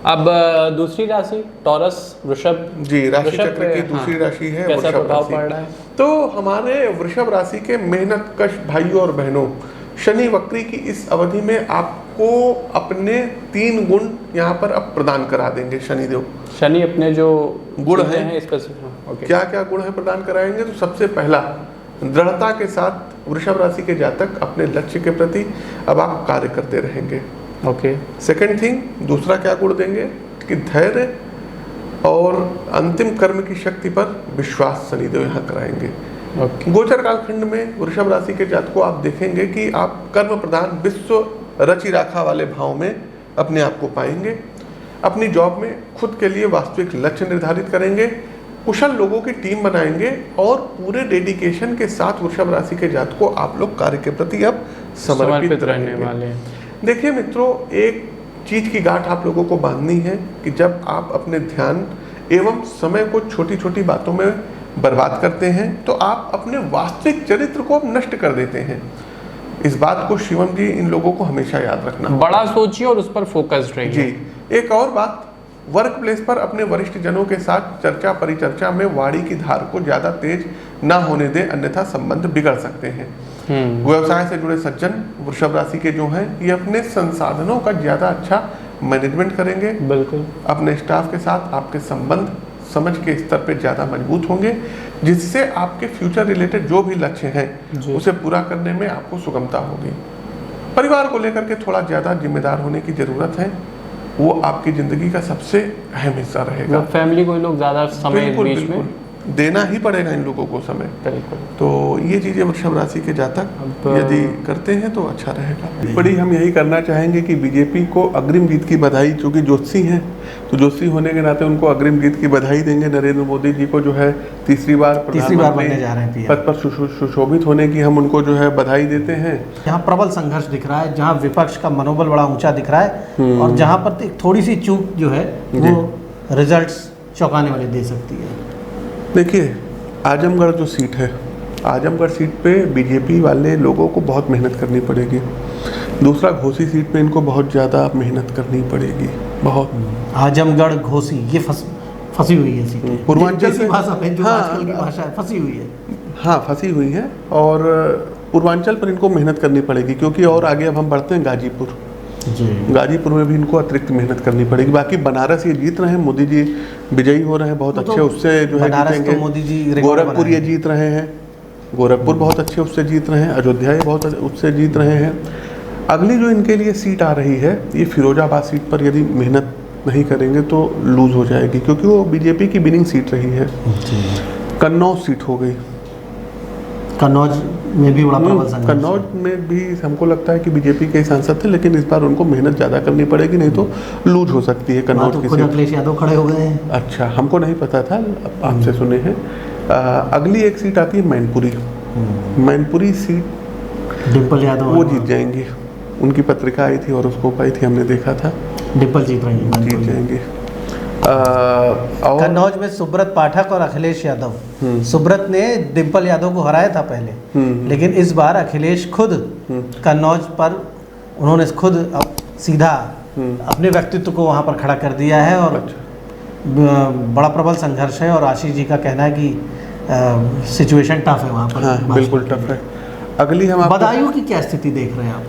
अब दूसरी राशि टॉरस वृषभ जी, राशि वृषभ चक्र की पे, दूसरी राशि है कैसा वृषभ प्रभाव राशि। पड़ रहा है? तो हमारे वृषभ राशि के मेहनत कश भाइयों और बहनों, शनि वक्री की इस अवधि में आपको अपने 3 गुण यहाँ पर अब प्रदान करा देंगे शनिदेव। शनि अपने जो गुण चीजें हैं, हैं स्पेसिफिक, ओके, क्या क्या गुण है प्रदान कराएंगे? तो सबसे पहला, दृढ़ता के साथ वृषभ राशि के जातक अपने लक्ष्य के प्रति अब आप कार्य करते रहेंगे। ओके। सेकंड थिंग, दूसरा क्या गुण देंगे कि धैर्य और अंतिम कर्म की शक्ति पर विश्वास शनिदेव यहाँ कराएंगे। ओके। गोचर कालखंड में वृषभ राशि के जातकों आप देखेंगे कि आप कर्म प्रधान विश्व रचि राखा वाले भाव में अपने आप को पाएंगे। अपनी जॉब में खुद के लिए वास्तविक लक्ष्य निर्धारित करेंगे, कुशल लोगों की टीम बनाएंगे और पूरे डेडिकेशन के साथ वृषभ राशि के जातकों आप लोग कार्य के प्रति अब समर्पित रहने वाले हैं। देखिए मित्रों, एक चीज की गांठ आप लोगों को बांधनी है कि जब आप अपने ध्यान एवं समय को छोटी छोटी बातों में बर्बाद करते हैं तो आप अपने वास्तविक चरित्र को नष्ट कर देते हैं। इस बात को शिवम जी इन लोगों को हमेशा याद रखना, बड़ा सोचिए और उस पर फोकस्ड रहिए। जी। एक और बात, वर्क प्लेस पर अपने वरिष्ठ जनों के साथ चर्चा परिचर्चा में वाणी की धार को ज्यादा तेज ना होने दें, अन्यथा संबंध बिगड़ सकते हैं। व्यवसाय से जुड़े सज्जन वृषभ राशि के जो हैं, ये अपने संसाधनों का ज्यादा अच्छा मैनेजमेंट करेंगे। बिल्कुल। अपने स्टाफ के साथ आपके संबंध समझ के स्तर पे ज़्यादा मजबूत होंगे, जिससे आपके फ्यूचर रिलेटेड जो भी लक्ष्य हैं उसे पूरा करने में आपको सुगमता होगी। परिवार को लेकर के थोड़ा ज़्यादा जिम्मेदार होने की ज़रूरत है, वो आपकी ज़िंदगी का सबसे अहम हिस्सा रहेगा। फैमिली को लोग ज़्यादा समय बीच में देना ही पड़ेगा इन लोगों को समय। बिल्कुल। तो ये चीज़ें वृषभ राशि के जातक यदि करते हैं तो अच्छा रहेगा। बड़ी हम यही करना चाहेंगे कि बीजेपी को अग्रिम जीत की बधाई, चूँकि ज्योतिषी हैं तो ज्योतिषी होने के नाते उनको अग्रिम जीत की बधाई देंगे। नरेंद्र मोदी जी को जो है तीसरी बार बनने जा रहे हैं पद पर सुशोभित होने की हम उनको जो है बधाई देते हैं। यहाँ प्रबल संघर्ष दिख रहा है, जहाँ विपक्ष का मनोबल बड़ा ऊंचा दिख रहा है और जहाँ पर थोड़ी सी चूक जो है वो रिजल्ट्स चौंकाने वाले दे सकती है। देखिए, आजमगढ़ जो सीट है, आजमगढ़ सीट पे बीजेपी वाले लोगों को बहुत मेहनत करनी पड़ेगी। दूसरा, घोसी सीट पे इनको बहुत ज़्यादा मेहनत करनी पड़ेगी, बहुत। आजमगढ़ घोसी ये फंसी हुई है सीट, पूर्वांचल से भाषा में जो आजकल की भाषा है फंसी हुई है। हाँ, फंसी हुई है और पूर्वांचल पर इनको मेहनत करनी पड़ेगी, क्योंकि और आगे अब हम बढ़ते हैं गाजीपुर। गाजीपुर में भी इनको अतिरिक्त मेहनत करनी पड़ेगी। बाकी बनारस ये जीत रहे हैं, मोदी जी विजयी हो रहे हैं बहुत अच्छे, उससे जो है जीतेंगे। तो मोदी जी गोरखपुर ये जीत रहे हैं, गोरखपुर बहुत अच्छे उससे जीत रहे हैं। अयोध्या ये बहुत उससे जीत रहे हैं। अगली जो इनके लिए सीट आ रही है, ये फिरोजाबाद सीट पर यदि मेहनत नहीं करेंगे तो लूज हो जाएगी, क्योंकि वो बीजेपी की विनिंग सीट रही है। कन्नौज सीट हो गई, कन्नौज में भी बड़ा प्रबल संघर्ष। कन्नौज में भी हमको लगता है कि बीजेपी के सांसद थे, लेकिन इस बार उनको मेहनत ज़्यादा करनी पड़ेगी, नहीं तो लूज हो सकती है कन्नौज की सीट। अखिलेश यादव खड़े हो गए हैं। अच्छा, हमको नहीं पता था, आपसे सुने हैं। अगली एक सीट आती है मैनपुरी। मैनपुरी सीट डिम्पल यादव वो जीत जाएंगे, उनकी पत्रिका आई थी और उसको पाई थी, हमने देखा था। डिम्पल जीत रही है, जीत जाएंगे। कन्नौज में सुब्रत पाठक और अखिलेश यादव। सुब्रत ने डिम्पल यादव को हराया था पहले, लेकिन इस बार अखिलेश खुद कन्नौज पर उन्होंने खुद सीधा अपने व्यक्तित्व को वहां पर खड़ा कर दिया है और बड़ा प्रबल संघर्ष है। और आशीष जी का कहना है कि सिचुएशन टफ है वहां पर। हाँ, बिल्कुल टफ है। अगली हम बदायूं की क्या स्थिति देख रहे हैं आप?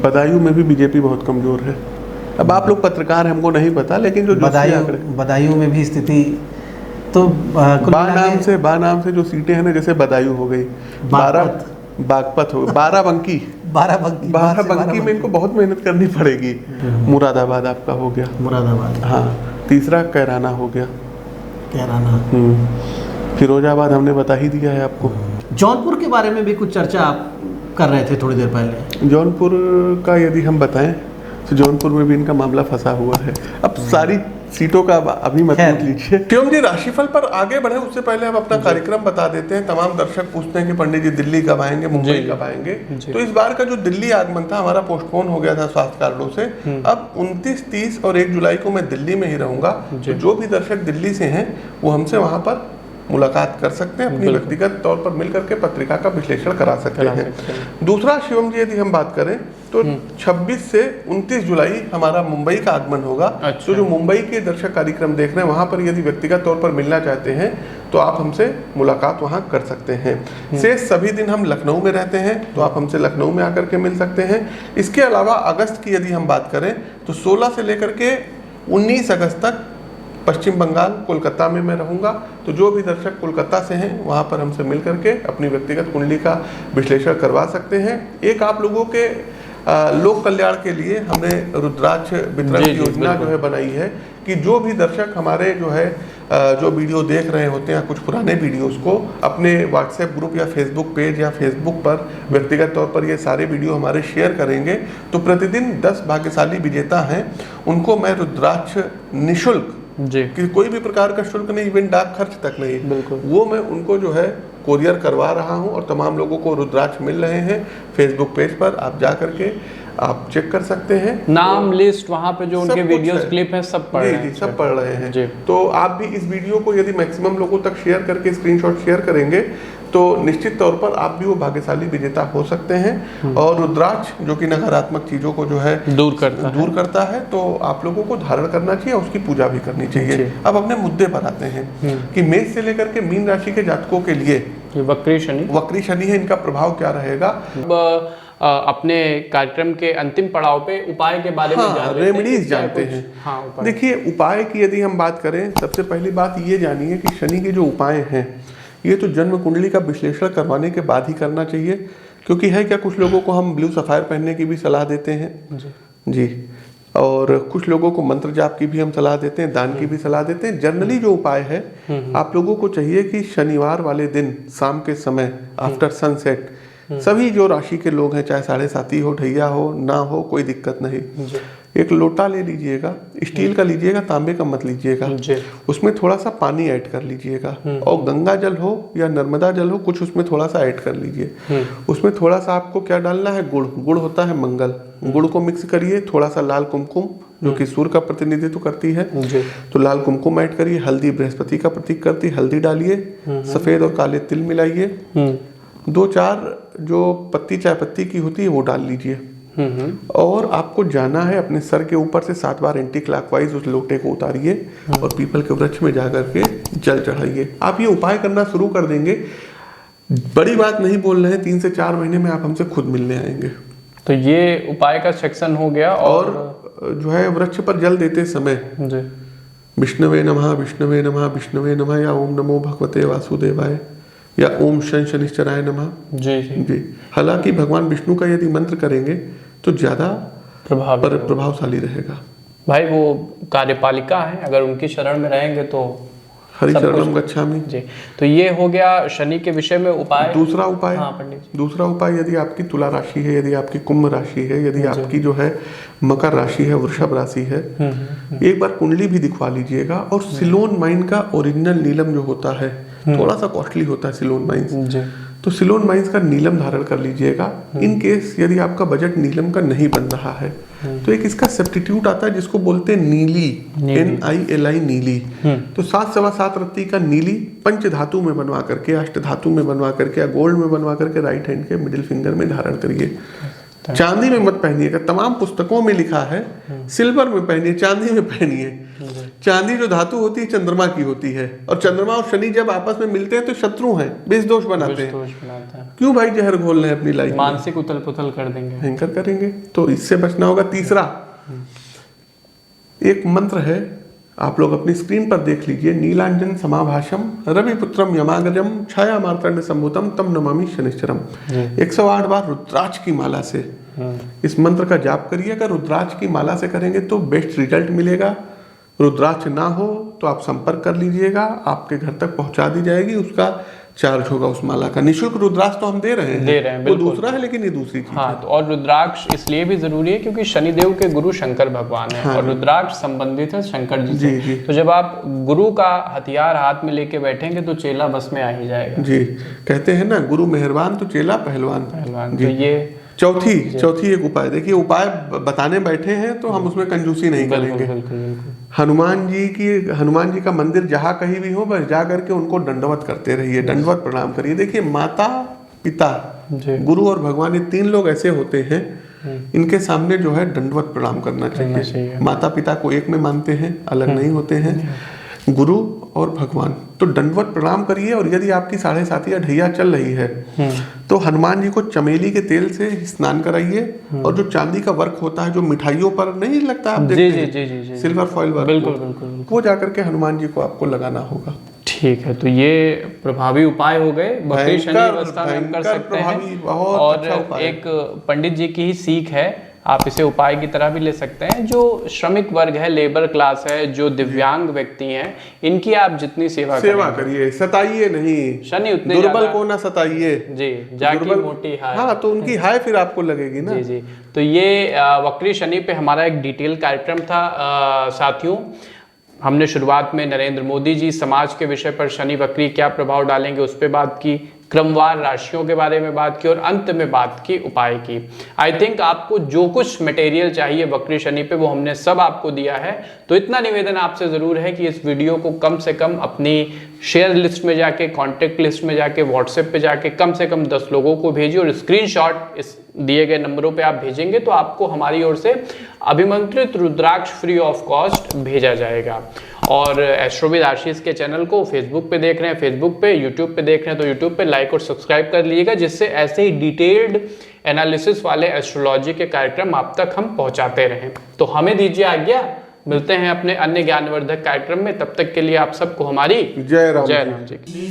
बदायूं में भी बीजेपी बहुत कमजोर है। अब आप लोग पत्रकार हैं, हमको नहीं पता, लेकिन जो बदायूं में भी स्थिति तो बा नाम से जो सीटें हैं ना, जैसे बदायूं हो गई, बागपत हो गई, बाराबंकी में इनको बहुत मेहनत करनी पड़ेगी। मुरादाबाद आपका हो गया, मुरादाबाद। हाँ, तीसरा कैराना हो गया, कैराना। फिरोजाबाद हमने बता ही दिया है आपको। जौनपुर के बारे में भी कुछ चर्चा आप कर रहे थे थोड़ी देर पहले। जौनपुर का यदि हम बताएं तो जौनपुर में भी इनका मामला फंसा हुआ है। अब सारी सीटों का अभी मत लीजिए। शिवम जी, राशिफल पर आगे बढ़े उससे पहले हम अपना कार्यक्रम बता देते हैं। तमाम दर्शक पूछते हैं कि पंडित जी दिल्ली कब आएंगे, मुंबई कब आएंगे। तो इस बार का जो दिल्ली आगमन था हमारा पोस्टपोन हो गया था स्वास्थ्य कारणों से। अब 29, 30 और 1 जुलाई को मैं दिल्ली में ही रहूंगा। तो जो भी दर्शक दिल्ली से हैं वो हमसे वहां पर मुलाकात कर सकते हैं, अपनी व्यक्तिगत तौर पर मिलकर के पत्रिका का विश्लेषण करा सकते हैं। दूसरा शिवम जी, यदि हम बात करें तो 26 से 29 जुलाई हमारा मुंबई का आगमन होगा। तो जो मुंबई के दर्शक कार्यक्रम देख रहे हैं, वहां पर यदि व्यक्तिगत तौर पर मिलना चाहते हैं तो आप हमसे मुलाकात वहां कर सकते हैं। से सभी दिन हम लखनऊ में रहते हैं, तो आप हमसे लखनऊ में आकर के मिल सकते हैं। इसके अलावा अगस्त की यदि हम बात करें तो 16 से लेकर के 19 अगस्त तक पश्चिम बंगाल कोलकाता में मैं रहूंगा। तो जो भी दर्शक कोलकाता से हैं वहां पर हमसे मिल करके अपनी व्यक्तिगत कुंडली का विश्लेषण करवा सकते हैं। एक आप लोगों के लोक कल्याण के लिए हमने रुद्राक्ष वितरण की योजना जो है बनाई है कि जो भी दर्शक हमारे जो है जो वीडियो देख रहे होते हैं, कुछ पुराने वीडियोस को अपने व्हाट्सएप ग्रुप या फेसबुक पेज या फेसबुक पर व्यक्तिगत तौर पर ये सारे वीडियो हमारे शेयर करेंगे, तो प्रतिदिन 10 भाग्यशाली विजेता हैं, उनको मैं रुद्राक्ष निःशुल्क जी, कि कोई भी प्रकार का शुल्क नहीं, इवन डाक खर्च तक नहीं, बिल्कुल, वो मैं उनको जो है कोरियर करवा रहा हूं। और तमाम लोगों को रुद्राक्ष मिल रहे हैं। फेसबुक पेज पर आप जा करके आप चेक कर सकते हैं, नाम लिस्ट वहाँ पे जो उनके वीडियोस क्लिप हैं सब पढ़ रहे हैं। सब पढ़ रहे हैं। तो आप भी इस वीडियो को यदि मैक्सिमम लोगों तक शेयर करके स्क्रीनशॉट शेयर करेंगे तो निश्चित तौर पर आप भी वो भाग्यशाली विजेता हो सकते हैं। और रुद्राक्ष जो कि नकारात्मक चीजों को जो है दूर करता है, तो आप लोगों को धारण करना चाहिए, उसकी पूजा भी करनी चाहिए। अब अपने मुद्दे पर आते हैं कि मेष से लेकर के मीन राशि के जातकों के लिए वक्री शनि है, इनका प्रभाव क्या रहेगा। अपने कार्यक्रम के अंतिम पड़ाव पे उपाय के बारे में रेमेडीज जानते हैं। देखिए, उपाय की यदि हम बात करें, सबसे पहली बात ये जानिए कि शनि के जो उपाय हैं ये तो जन्म कुंडली का विश्लेषण करवाने के बाद ही करना चाहिए, क्योंकि है क्या, कुछ लोगों को हम ब्लू सफायर पहनने की भी सलाह देते हैं जी, और कुछ लोगों को मंत्र जाप की भी हम सलाह देते हैं, दान की भी सलाह देते हैं। जनरली जो उपाय है, आप लोगों को चाहिए कि शनिवार वाले दिन शाम के समय आफ्टर सनसेट सभी जो राशि के लोग हैं, चाहे 7:30 हो, ढैया हो, ना हो, कोई दिक्कत नहीं, एक लोटा ले लीजिएगा, स्टील का लीजिएगा, तांबे का मत लीजिएगा, उसमें थोड़ा सा पानी ऐड कर लीजिएगा, और गंगा जल हो या नर्मदा जल हो, कुछ उसमें थोड़ा सा ऐड कर लीजिए। उसमें थोड़ा सा आपको क्या डालना है, गुड़ होता है मंगल, गुड़ को मिक्स करिए, थोड़ा सा लाल कुमकुम जो कि सूर्य का प्रतिनिधित्व करती है, तो लाल कुमकुम ऐड करिए, हल्दी बृहस्पति का प्रतीक करती है, हल्दी डालिए, सफेद और काले तिल मिलाइए, 2-4 जो पत्ती चाय पत्ती की होती है वो डाल लीजिए, और आपको जाना है अपने सर के ऊपर से 7 बार एंटी क्लॉकवाइज उस लोटे को उतारिए और पीपल के वृक्ष में जाकर के जल चढ़ाइए। आप ये उपाय करना शुरू कर देंगे, बड़ी बात नहीं बोल रहे हैं, 3 से 4 महीने में आप हमसे खुद मिलने आएंगे। तो ये उपाय का सेक्शन हो गया। और जो है वृक्ष पर जल देते समय विष्णवे नमः विष्णवे नमः विष्णवे नमः, या ओम नमो भगवते वासुदेवाय, या ओम शनिश्चराय नमः जी। हालांकि भगवान विष्णु का यदि मंत्र करेंगे तो ज्यादा प्रभावशाली रहेगा। भाई वो कार्यपालिका है, अगर उनकी शरण में रहेंगे तो हरि शरणम गच्छामि जी। तो ये हो गया शनि के विषय में उपाय। दूसरा उपाय यदि आपकी तुला राशि है, यदि आपकी कुंभ राशि है, यदि आपकी जो है मकर राशि है, वृषभ राशि है, एक बार कुंडली भी दिखवा लीजिएगा। और सिलोन माइन का ओरिजिनल नीलम जो होता है, थोड़ा सा कॉस्टली होता है सिलोन माइंस, तो सिलोन माइंस का नीलम धारण कर लीजिएगा। इन केस यदि आपका बजट नीलम का नहीं बन रहा है तो एक इसका सब्स्टिट्यूट आता है जिसको बोलते हैं नीली, NILI नीली। तो 7-7.25 रत्ती का नीली पंच धातु में बनवा करके, अष्ट धातु में बनवा करके, या गोल्ड में बनवा करके राइट हैंड के मिडिल फिंगर में धारण करिए। चांदी में मत पहनिएगा, तमाम पुस्तकों में लिखा है सिल्वर में पहनिए, चांदी में पहनिए। चांदी जो धातु होती है चंद्रमा की होती है, और चंद्रमा और शनि जब आपस में मिलते हैं तो शत्रु हैं, विष दोष बनाते हैं। क्यों भाई जहर घोल रहे हैं अपनी लाइफ, मानसिक उथल पुथल कर देंगे, भयंकर करेंगे, तो इससे बचना होगा। तीसरा एक मंत्र है, आप लोग अपनी स्क्रीन पर देख लीजिए, नीलांजन समाभाषम रविपुत्रम यमागजम छाया मार्तंड संभूतम तम नमामि शनिश्चरम। 108 बार रुद्राक्ष की माला से इस मंत्र का जाप करिए। अगर रुद्राक्ष की माला से करेंगे तो बेस्ट रिजल्ट मिलेगा। रुद्राक्ष ना हो तो आप संपर्क कर लीजिएगा, आपके घर तक पहुंचा दी जाएगी, उसका चार्ज होगा उस माला का। निःशुल्क रुद्राक्ष तो हम दे रहे हैं वो दूसरा है, लेकिन ये दूसरी चीज है। तो और रुद्राक्ष इसलिए भी जरूरी है क्योंकि शनिदेव के गुरु शंकर भगवान है, और रुद्राक्ष संबंधित है शंकर जी से। तो जब आप गुरु का हथियार हाथ में लेके बैठेंगे तो चेला बस में आ ही जाएगा जी। कहते हैं ना, गुरु मेहरबान तो चेला पहलवान। तो ये चौथी एक उपाय, देखिए उपाय बताने बैठे हैं तो हम उसमें कंजूसी नहीं करेंगे। हनुमान जी का मंदिर जहाँ कहीं भी हो, बस जा करके उनको दंडवत करते रहिए, दंडवत प्रणाम करिए। देखिए माता पिता गुरु और भगवान, ये तीन लोग ऐसे होते हैं, इनके सामने जो है दंडवत प्रणाम करना चाहिए। माता पिता को एक में मानते हैं, अलग नहीं होते हैं, गुरु और भगवान, तो दंडवत प्रणाम करिए। और यदि आपकी 7.5 या ढैया चल रही है तो हनुमान जी को चमेली के तेल से स्नान कराइए। और जो चांदी का वर्क होता है, जो मिठाइयों पर नहीं लगता, आप देखते हैं सिल्वर फॉइल वर्क, बिल्कुल, वो जाकर के हनुमान जी को आपको लगाना होगा। ठीक है, तो ये प्रभावी उपाय हो गए, बकरी शनि अवस्था में हम कर सकते हैं। और एक पंडित जी की ही सीख है, आप इसे उपाय की तरह भी ले सकते हैं। जो श्रमिक वर्ग है, लेबर क्लास है, जो दिव्यांग व्यक्ति हैं, इनकी आप जितनी सेवा करिए, सताइए नहीं, शनि उतने दुर्बल को ना सताइए जी, जाकी मोटी हाय। हाँ, तो उनकी हाय फिर आपको लगेगी ना। जी। तो ये वक्री शनि पे हमारा एक डिटेल कार्यक्रम था साथियों। हमने शुरुआत में नरेंद्र मोदी जी समाज के विषय पर शनि वक्री क्या प्रभाव डालेंगे उस पर बात की, क्रमवार राशियों के बारे में बात की, और अंत में बात की उपाय की। आई थिंक आपको जो कुछ मटेरियल चाहिए वक्री शनि पे वो हमने सब आपको दिया है। तो इतना निवेदन आपसे ज़रूर है कि इस वीडियो को कम से कम अपनी शेयर लिस्ट में जाके, कॉन्टेक्ट लिस्ट में जाके, व्हाट्सएप पे जाके कम से कम 10 लोगों को भेजिए, और स्क्रीनशॉट इस दिए गए नंबरों पे आप भेजेंगे तो आपको हमारी ओर से अभिमंत्रित रुद्राक्ष फ्री ऑफ कॉस्ट भेजा जाएगा। और एस्ट्रोविद आशीष के चैनल को फेसबुक पे देख रहे हैं, फेसबुक पे, यूट्यूब पे देख रहे हैं तो यूट्यूब पे लाइक और सब्सक्राइब कर लीजिएगा, जिससे ऐसे ही डिटेल्ड एनालिसिस वाले एस्ट्रोलॉजी के कार्यक्रम आप तक हम पहुंचाते रहें। तो हमें दीजिए आज्ञा, मिलते हैं अपने अन्य ज्ञानवर्धक कार्यक्रम में। तब तक के लिए आप सबको हमारी जय राम जी की।